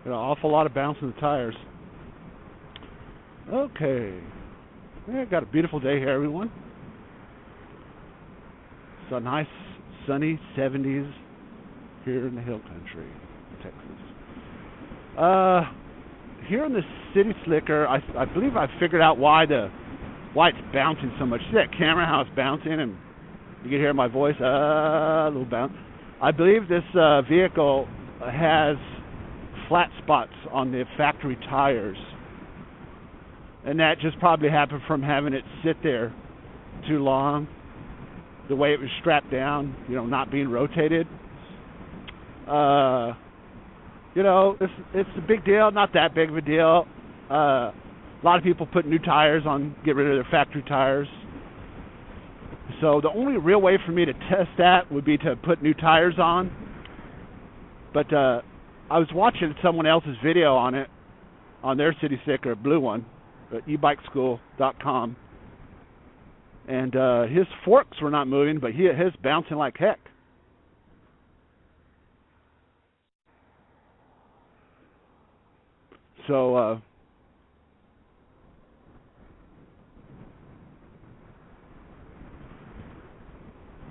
Got an awful lot of bounce in the tires. Okay. Yeah, got a beautiful day here, everyone. It's a nice sunny 70s here in the hill country, Texas. Here in the City Slicker, I believe I figured out why it's bouncing so much. See that camera, how it's bouncing, and you can hear my voice, a little bounce. I believe this vehicle has flat spots on the factory tires, and that just probably happened from having it sit there too long, the way it was strapped down, not being rotated. It's a big deal, not that big of a deal. A lot of people put new tires on, get rid of their factory tires. So the only real way for me to test that would be to put new tires on. But I was watching someone else's video on it, on their City Slicker, blue one, at ebikeschool.com. And his forks were not moving, but his bouncing like heck. So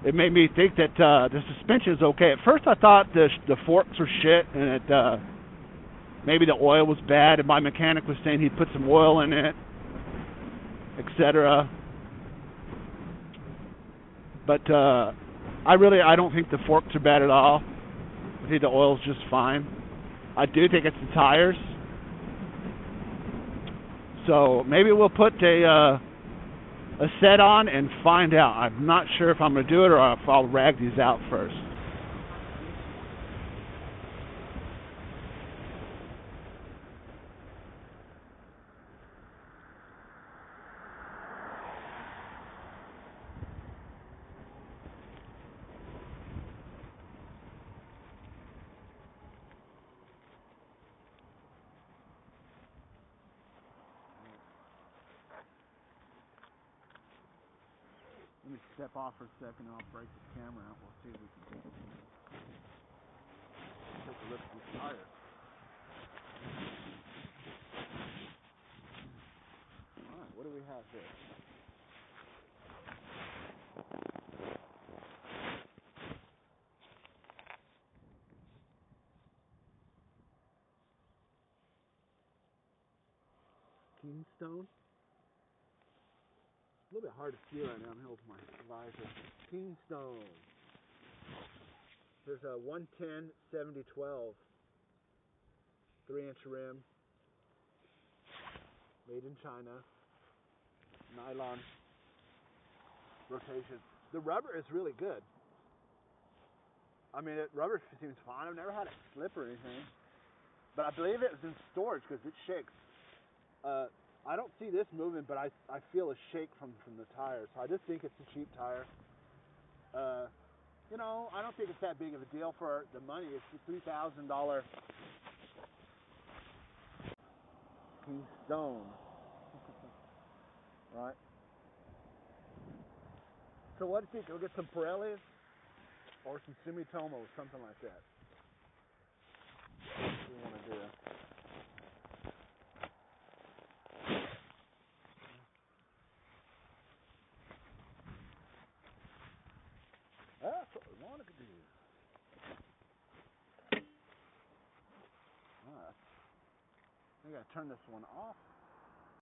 it made me think that the suspension is okay. At first I thought the forks were shit, and maybe the oil was bad, and my mechanic was saying he'd put some oil in it, etc. But I don't think the forks are bad at all. I think the oil's just fine. I do think it's the tires. So maybe we'll put a set on and find out. I'm not sure if I'm going to do it or if I'll rag these out first. Let me step off for a second and I'll break the camera out. We'll see if we can take a look at these tires. Alright, what do we have here? Kingstone? A little bit hard to see right now. I'm holding my visor. Kingstone. There's a 110 7012 3-inch rim, made in China, nylon rotation. The rubber is really good. I mean, rubber seems fine. I've never had it slip or anything, but I believe it was in storage because it shakes. I don't see this moving, but I feel a shake from the tire, so I just think it's a cheap tire. I don't think it's that big of a deal for the money. It's the $3,000 Kingstone. Right. So what do you think? We'll get some Pirellis or some Sumitomo, something like that. What do you want to do? That's what we want to do. Alright. I gotta turn this one off.